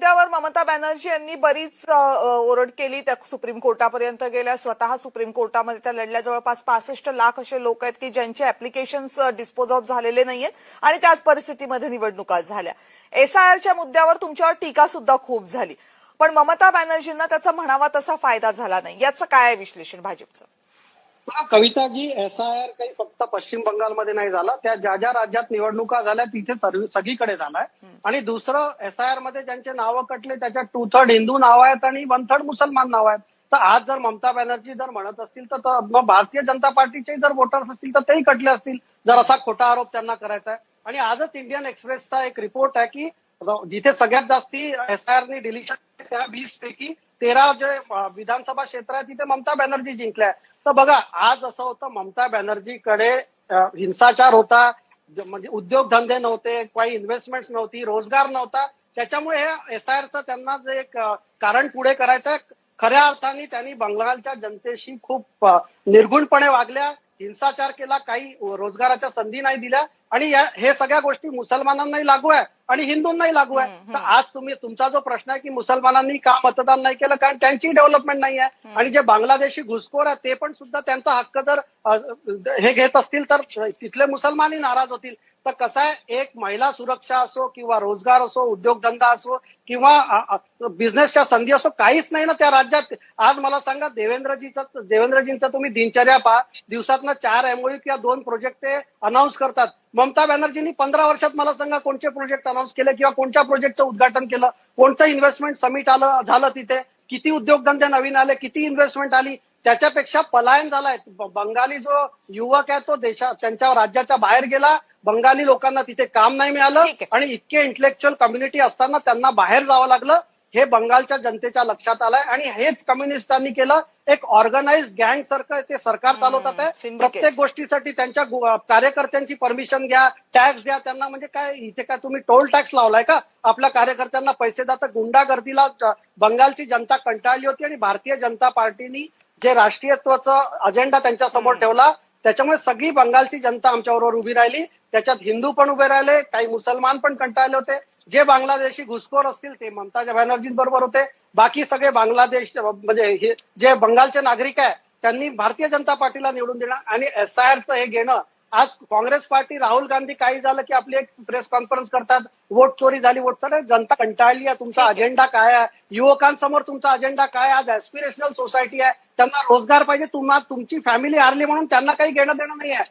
मुद्द्यावर ममता बॅनर्जी यांनी बरीच ओरड केली. त्या सुप्रीम कोर्टापर्यंत गेल्या. स्वतः सुप्रीम कोर्टामध्ये त्या लढल्या. जवळपास 65 लाख असे लोक आहेत की ज्यांचे अॅप्लिकेशन्स डिस्पोज ऑफ झालेले नाहीयेत आणि त्याच परिस्थितीमध्ये निवडणुका झाल्या. एसआयआरच्या मुद्द्यावर तुमच्यावर टीका सुद्धा खूप झाली, पण ममता बॅनर्जींना त्याचा म्हणावा तसा फायदा झाला नाही. याचं काय विश्लेषण भाजपचं? कविताजी, एसआयआर काही फक्त पश्चिम बंगालमध्ये नाही झाला, त्या ज्या ज्या राज्यात निवडणुका झाल्या तिथे सगळीकडे झालाय. आणि दुसरं, एसआयआर मध्ये ज्यांचे नावं कटले त्याच्यात 2/3 हिंदू नाव आहेत आणि 1/3 मुसलमान नाव आहेत. तर आज जर ममता बॅनर्जी जर म्हणत असतील तर मग भारतीय जनता पार्टीचे जर वोटर्स असतील तर तेही कटले असतील, जर असा खोटा आरोप त्यांना करायचा आहे. आणि आजच इंडियन एक्सप्रेसचा एक रिपोर्ट आहे की जिथे सगळ्यात जास्ती एसआयआरनी डिलिशन त्या 20 पैकी 13 जे विधानसभा क्षेत्र आहे तिथे ममता बॅनर्जी जिंकल्या. तर बघा, आज असं होतं, ममता बॅनर्जीकडे हिंसाचार होता, म्हणजे उद्योगधंदे नव्हते, काही इन्व्हेस्टमेंट नव्हती, रोजगार नव्हता. त्याच्यामुळे हे एसआयआरचं त्यांना जे एक कारण पुढे करायचं, खऱ्या अर्थाने त्यांनी बंगालच्या जनतेशी खूप निर्घुणपणे वागल्या, हिंसाचार केला, काही रोजगाराच्या संधी नाही दिल्या. आणि हे सगळ्या गोष्टी मुसलमानांनाही लागू आहे आणि हिंदूंनाही लागू आहे. तर आज तुमचा जो प्रश्न आहे की मुसलमानांनी का मतदान नाही केलं, कारण त्यांची डेव्हलपमेंट नाही आहे. आणि जे बांगलादेशी घुसखोर आहे ते पण सुद्धा त्यांचा हक्क जर हे घेत असतील तर तिथले मुसलमानही नाराज होतील. तर कसं आहे, एक महिला सुरक्षा असो किंवा रोजगार असो, उद्योगधंदा असो किंवा बिझनेसच्या संधी असो, काहीच नाही ना त्या राज्यात. आज मला सांगा, देवेंद्रजींचं तुम्ही दिनचर्या पहा, दिवसातनं 4 एमओयू किंवा 2 प्रोजेक्ट ते अनाऊन्स करतात. ममता बॅनर्जींनी 15 वर्षात मला सांगा कोणते प्रोजेक्ट अनाऊन्स केले किंवा कोणत्या प्रोजेक्टचं उद्घाटन केलं, कोणतं इन्व्हेस्टमेंट समिट झालं तिथे, किती उद्योगधंदे नवीन आले, किती इन्व्हेस्टमेंट आली. त्याच्यापेक्षा पलायन झालाय. बंगाली जो युवक आहे तो त्यांच्या राज्याच्या बाहेर गेला. बंगाली लोकांना तिथे काम नाही मिळालं आणि इतके इंटेलेक्च्युअल कम्युनिटी असताना त्यांना बाहेर जावं लागलं. हे बंगालच्या जनतेच्या लक्षात आलंय आणि हेच कम्युनिस्टांनी केलं. एक ऑर्गनाइज गँग सारखं ते सरकार चालवतात आहे. प्रत्येक गोष्टीसाठी त्यांच्या कार्यकर्त्यांची परमिशन घ्या, टॅक्स द्या त्यांना. म्हणजे काय, इथे काय तुम्ही टोल टॅक्स लावलाय का? आपल्या कार्यकर्त्यांना पैसे द्या. तर गुंडागर्दीला बंगालची जनता कंटाळली होती आणि भारतीय जनता पार्टीनी जे राष्ट्रीयत्वाचा अजेंडा त्यांच्या समोर ठेवला, त्याच्यामुळे सगळी बंगालची जनता आमच्याबरोबर उभी राहिली. त्याच्यात हिंदू पण उभे राहिले, काही मुसलमान पण कंटाळले होते. जे बांगलादेशी घुसखोर असतील ते ममता बॅनर्जींबरोबर होते. बाकी सगळे बांगलादेश म्हणजे जे बंगालचे नागरिक आहे त्यांनी भारतीय जनता पार्टीला निवडून देणं. आणि एसआयआरचं हे घेणं, आज काँग्रेस पार्टी, राहुल गांधी काही झालं की आपली एक प्रेस कॉन्फरन्स करतात, वोट चोरी झाली, वोट चोरी. जनता कंटाळली आहे. तुमचा अजेंडा काय आहे? युवकांसमोर तुमचा अजेंडा काय? आज ऍस्पिरेशनल सोसायटी आहे, त्यांना रोजगार पाहिजे. तुमची फॅमिली हारली म्हणून त्यांना काही घेणं देणं नाही आहे.